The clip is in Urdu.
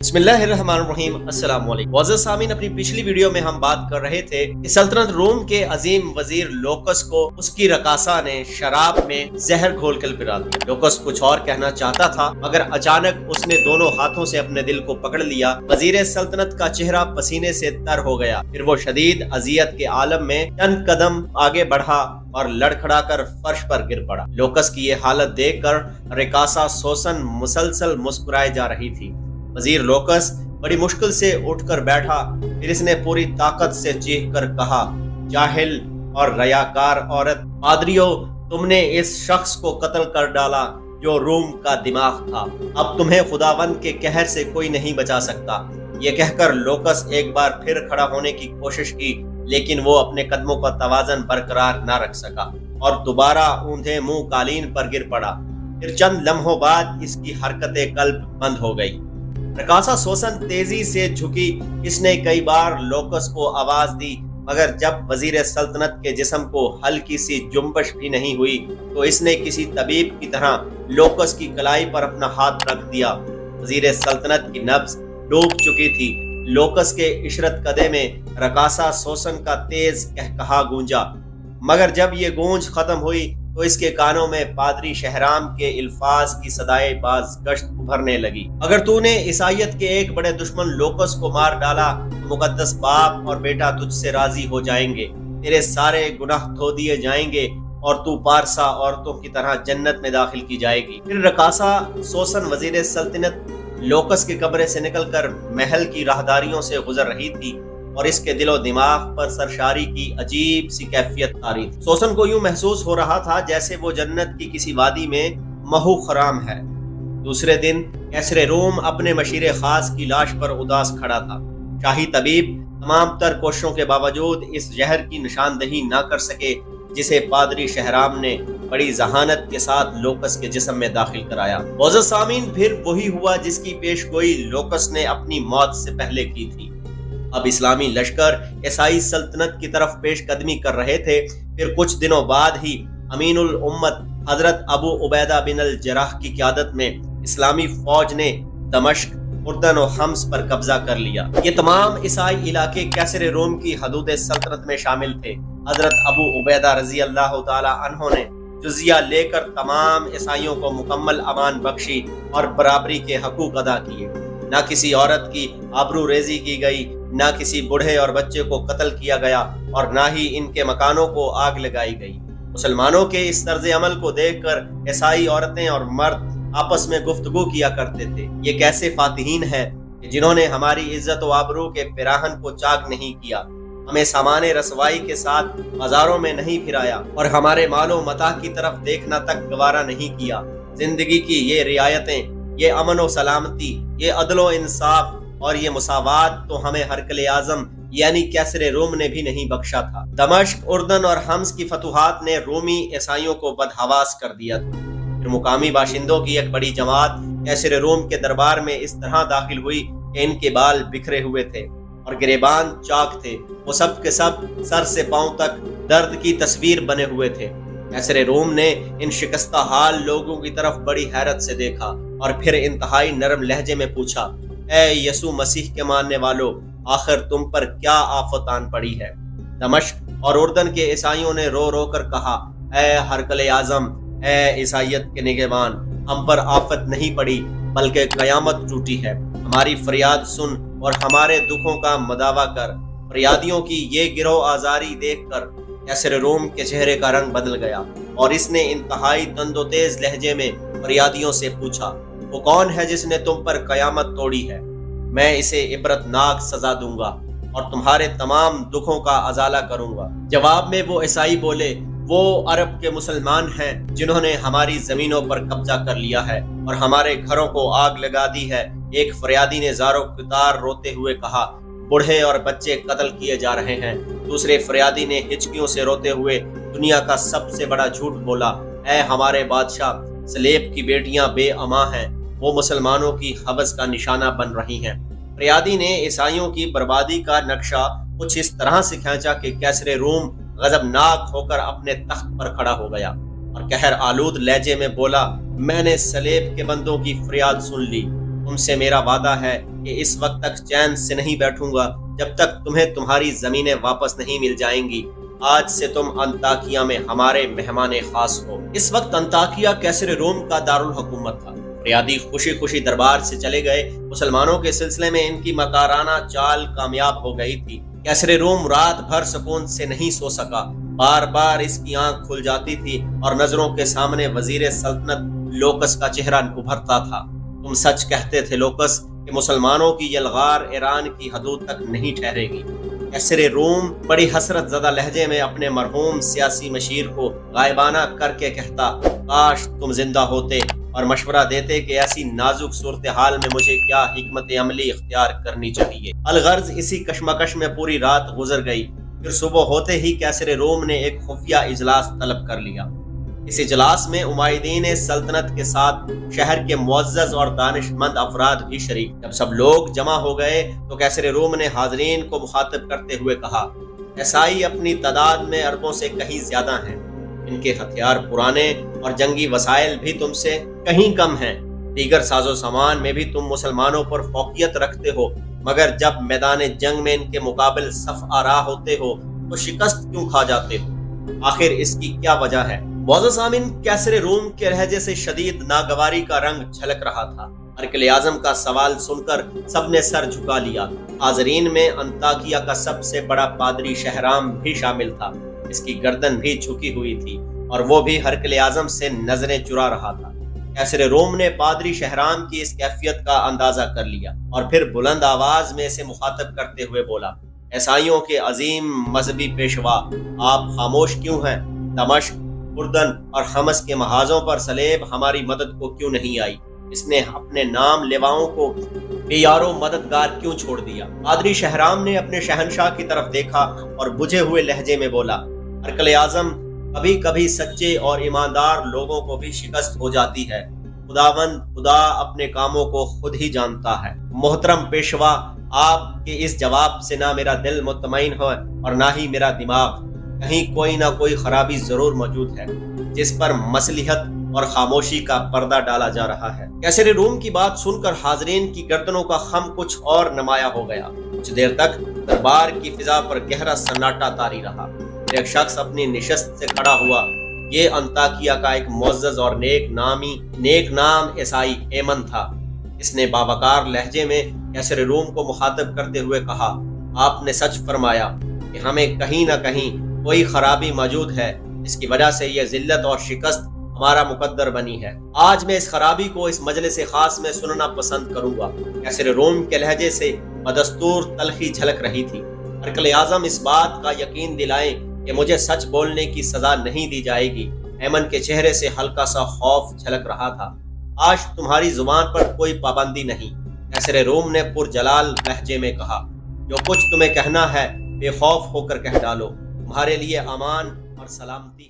بسم اللہ الرحمن الرحیم۔ السلام علیکم معزز سامعین، اپنی پچھلی ویڈیو میں ہم بات کر رہے تھے کہ سلطنت روم کے عظیم وزیر لوکس کو اس کی رقاصہ نے شراب میں زہر گھول کر پلا دیا۔ لوکس کچھ اور کہنا چاہتا تھا مگر اچانک اس نے دونوں ہاتھوں سے اپنے دل کو پکڑ لیا۔ وزیر سلطنت کا چہرہ پسینے سے تر ہو گیا، پھر وہ شدید اذیت کے عالم میں چند قدم آگے بڑھا اور لڑکھڑا کر فرش پر گر پڑا۔ لوکس کی یہ حالت دیکھ کر رقاصہ سوسن مسلسل مسکرائے جا رہی تھی۔ وزیر لوکس بڑی مشکل سے اٹھ کر بیٹھا، پھر اس نے پوری طاقت سے چیخ کر کہا، جاہل اور ریاکار عورت، پادریو، تم نے اس شخص کو قتل کر ڈالا جو روم کا دماغ تھا۔ اب تمہیں خداوند کے قہر سے کوئی نہیں بچا سکتا۔ یہ کہہ کر لوکس ایک بار پھر کھڑا ہونے کی کوشش کی، لیکن وہ اپنے قدموں کا توازن برقرار نہ رکھ سکا اور دوبارہ اوندھے منہ قالین پر گر پڑا۔ پھر چند لمحوں بعد اس کی حرکت قلب بند ہو گئی۔ رقاصہ سوسن تیزی سے جھکی۔ اس نے کئی بار لوکس کو آواز دی، مگر جب وزیر سلطنت کے جسم کو ہلکی سی جنبش بھی نہیں ہوئی تو اس نے کسی طبیب کی طرح لوکس کی کلائی پر اپنا ہاتھ رکھ دیا۔ وزیر سلطنت کی نبض ڈوب چکی تھی۔ لوکس کے عشرت قدے میں رقاصہ سوسن کا تیز قہقہا گونجا، مگر جب یہ گونج ختم ہوئی تو اس کے کانوں میں پادری شہرام کے الفاظ کی صدائے باز گشت ابھرنے لگی۔ اگر تو نے عیسائیت کے ایک بڑے دشمن لوکس کو مار ڈالا تو مقدس باپ اور بیٹا تجھ سے راضی ہو جائیں گے، تیرے سارے گناہ دھو دیے جائیں گے اور تو پارسا عورتوں کی طرح جنت میں داخل کی جائے گی۔ پھر رقاصہ سوسن وزیر سلطنت لوکس کے کمرے سے نکل کر محل کی راہداریوں سے گزر رہی تھی اور اس کے دل و دماغ پر سرشاری کی عجیب سی کیفیت طاری تھی۔ سوسن کو یوں محسوس ہو رہا تھا جیسے وہ جنت کی کسی وادی میں مہو خرام ہے۔ دوسرے دن قیصر روم اپنے مشیر خاص کی لاش پر اداس کھڑا تھا۔ شاہی طبیب تمام تر کوششوں کے باوجود اس زہر کی نشاندہی نہ کر سکے جسے پادری شہرام نے بڑی ذہانت کے ساتھ لوکس کے جسم میں داخل کرایا۔ معزز سامعین، پھر وہی ہوا جس کی پیش گوئی لوکس نے اپنی موت سے پہلے کی تھی۔ اب اسلامی لشکر عیسائی سلطنت کی طرف پیش قدمی کر رہے تھے۔ پھر کچھ دنوں بعد ہی امین الامت حضرت ابو عبیدہ بن الجراح کی قیادت میں اسلامی فوج نے دمشق، اردن و حمص پر قبضہ کر لیا۔ یہ تمام عیسائی علاقے قیصر روم کی حدود سلطنت میں شامل تھے۔ حضرت ابو عبیدہ رضی اللہ تعالی عنہ نے جزیہ لے کر تمام عیسائیوں کو مکمل امان بخشی اور برابری کے حقوق ادا کیے۔ نہ کسی عورت کی آبرو ریزی کی گئی، نہ کسی بوڑھے اور بچے کو قتل کیا گیا اور نہ ہی ان کے مکانوں کو آگ لگائی گئی۔ مسلمانوں کے اس طرز عمل کو دیکھ کر عیسائی عورتیں اور مرد آپس میں گفتگو کیا کرتے تھے، یہ کیسے فاتحین ہیں کہ جنہوں نے ہماری عزت و آبرو کے پیراہن کو چاک نہیں کیا، ہمیں سامان رسوائی کے ساتھ بازاروں میں نہیں پھرایا اور ہمارے مال و متاع کی طرف دیکھنا تک گوارا نہیں کیا۔ زندگی کی یہ رعایتیں، یہ امن و سلامتی، یہ عدل و انصاف اور یہ مساوات تو ہمیں ہرقل اعظم یعنی قیصر روم نے بھی نہیں بخشا تھا۔ دمشق، اردن اور حمص کی فتوحات نے رومی عیسائیوں کو بدحواس کر دیا تھا۔ پھر مقامی باشندوں کی ایک بڑی جماعت قیصر روم کے دربار میں اس طرح داخل ہوئی کہ ان کے بال بکھرے ہوئے تھے اور گریبان چاک تھے۔ وہ سب کے سب سر سے پاؤں تک درد کی تصویر بنے ہوئے تھے۔ قیصر روم نے ان شکستہ حال لوگوں کی طرف بڑی حیرت سے دیکھا اور پھر انتہائی نرم لہجے میں پوچھا، اے یسوع مسیح کے ماننے والو، آخر تم پر کیا آفت آن پڑی ہے؟ دمشق اور اردن کے عیسائیوں نے رو رو کر کہا، اے ہرقل اعظم، اے عیسائیت کے نگہبان، ہم پر آفت نہیں پڑی بلکہ قیامت ٹوٹی ہے۔ ہماری فریاد سن اور ہمارے دکھوں کا مداوا کر۔ فریادیوں کی یہ گروہ آزاری دیکھ کر قیصر روم کے چہرے کا رنگ بدل گیا اور اس نے انتہائی تند و تیز لہجے میں فریادیوں سے پوچھا، وہ کون ہے جس نے تم پر قیامت توڑی ہے؟ میں اسے عبرتناک سزا دوں گا اور تمہارے تمام دکھوں کا ازالہ کروں گا۔ جواب میں وہ عیسائی بولے، وہ عرب کے مسلمان ہیں جنہوں نے ہماری زمینوں پر قبضہ کر لیا ہے اور ہمارے گھروں کو آگ لگا دی ہے۔ ایک فریادی نے زارو کتار روتے ہوئے کہا، بوڑھے اور بچے قتل کیے جا رہے ہیں۔ دوسرے فریادی نے ہچکیوں سے روتے ہوئے دنیا کا سب سے بڑا جھوٹ بولا، اے ہمارے بادشاہ، سلیب کی بیٹیاں بے امان ہیں، وہ مسلمانوں کی حبس کا نشانہ بن رہی ہیں۔ فریادی نے عیسائیوں کی بربادی کا نقشہ کچھ اس طرح سے کھینچا کہ قیصر روم غضبناک ہو کر اپنے تخت پر کھڑا ہو گیا اور قہر آلود لہجے میں بولا، میں نے سلیب کے بندوں کی فریاد سن لی، تم سے میرا وعدہ ہے کہ اس وقت تک چین سے نہیں بیٹھوں گا جب تک تمہیں تمہاری زمینیں واپس نہیں مل جائیں گی۔ آج سے تم انطاکیہ میں ہمارے مہمان خاص ہو۔ اس وقت انطاکیہ کیسر روم کا دارالحکومت تھا۔ فریادی خوشی خوشی دربار سے چلے گئے۔ مسلمانوں کے سلسلے میں ان کی مکارانہ چال کامیاب ہو گئی تھی۔ کیسر روم رات بھر سکون سے نہیں سو سکا۔ بار بار اس کی آنکھ کھل جاتی تھی اور نظروں کے سامنے وزیر سلطنت لوکس کا چہرہ ابھرتا تھا۔ تم سچ کہتے تھے لوکس کہ مسلمانوں کی یلغار ایران کی حدود تک نہیں ٹھہرے گی۔ کیسر روم بڑی حسرت زدہ لہجے میں اپنے مرحوم سیاسی مشیر کو غائبانہ کر کے کہتا، کاش تم زندہ ہوتے اور مشورہ دیتے کہ ایسی نازک صورتحال میں مجھے کیا حکمت عملی اختیار کرنی چاہیے۔ الغرض اسی کشمکش میں پوری رات گزر گئی۔ پھر صبح ہوتے ہی کیسر روم نے ایک خفیہ اجلاس طلب کر لیا۔ اس اجلاس میں عمائدین سلطنت کے ساتھ شہر کے معزز اور دانش مند افراد بھی شریک۔ جب سب لوگ جمع ہو گئے تو کیسر روم نے حاضرین کو مخاطب کرتے ہوئے کہا، عیسائی اپنی تعداد میں عربوں سے کہیں زیادہ ہیں، ان کے ہتھیار پرانے اور جنگی وسائل بھی تم سے کہیں کم ہیں، دیگر ساز و سامان میں بھی تم مسلمانوں پر فوقیت رکھتے ہو، مگر جب میدان جنگ میں ان کے مقابل صف آرا ہوتے ہو تو شکست کیوں کھا جاتے ہو؟ آخر اس کی کیا وجہ ہے؟ معزز سامعین، کیسر روم کے لہجے سے شدید ناگواری کا رنگ جھلک رہا تھا۔ ہرقل اعظم کا سوال سن کر سب نے سر جھکا لیا۔ حاضرین میں انطاکیہ کا سب سے بڑا پادری شہرام بھی شامل تھا۔ اس کی گردن بھی جھکی ہوئی تھی اور وہ بھی ہرقل اعظم سے نظریں چرا رہا تھا۔ کیسر روم نے پادری شہرام کی اس کیفیت کا اندازہ کر لیا اور پھر بلند آواز میں اسے مخاطب کرتے ہوئے بولا، عیسائیوں کے عظیم مذہبی پیشوا، آپ خاموش کیوں ہیں؟ دمشق، اردن اور حمص کے محاذوں پر سلیب ہماری مدد کو کیوں نہیں آئی؟ اس نے اپنے نام لیواؤں کو بے یارو مددگار کیوں چھوڑ دیا؟ پادری شہرام نے اپنے شہنشاہ کی طرف دیکھا اور بجھے ہوئے لہجے میں بولا، ہرقل اعظم، کبھی کبھی سچے اور ایماندار لوگوں کو بھی شکست ہو جاتی ہے۔ خدا اپنے کاموں کو خود ہی جانتا ہے۔ محترم پیشوا، آپ کے اس جواب سے نہ میرا دل مطمئن ہے اور نہ ہی میرا دماغ۔ کہیں کوئی نہ کوئی خرابی ضرور موجود ہے جس پر مصلحت اور خاموشی کا پردہ ڈالا جا رہا ہے۔ کیسر روم کی بات سن کر حاضرین کی گردنوں کا خم کچھ اور نمایاں ہو گیا۔ کچھ دیر تک دربار کی فضا پر گہرا سناٹا طاری رہا۔ ایک شخص اپنی نشست سے کھڑا ہوا۔ یہ انطاکیہ کا ایک معزز اور نیک نام عیسائی ایمن تھا۔ اس نے باوقار لہجے میں کیسر روم کو مخاطب کرتے ہوئے کہا، آپ نے سچ فرمایا کہ ہمیں کہیں نہ کہیں کوئی خرابی موجود ہے، جس کی وجہ سے یہ ذلت اور شکست ہمارا مقدر بنی ہے۔ آج میں اس خرابی کو اس مجلس خاص میں سننا پسند کروں گا۔ کیسر روم کے لہجے سے بدستور تلخی جھلک رہی تھی۔ ہرقل اعظم اس بات کا یقین دلائیں کہ مجھے سچ بولنے کی سزا نہیں دی جائے گی۔ ایمن کے چہرے سے ہلکا سا خوف جھلک رہا تھا۔ آج تمہاری زبان پر کوئی پابندی نہیں، کیسر روم نے پرجلال لہجے میں کہا، جو کچھ تمہیں کہنا ہے بے خوف ہو کر کہہ ڈالو، تمہارے لیے امان اور سلامتی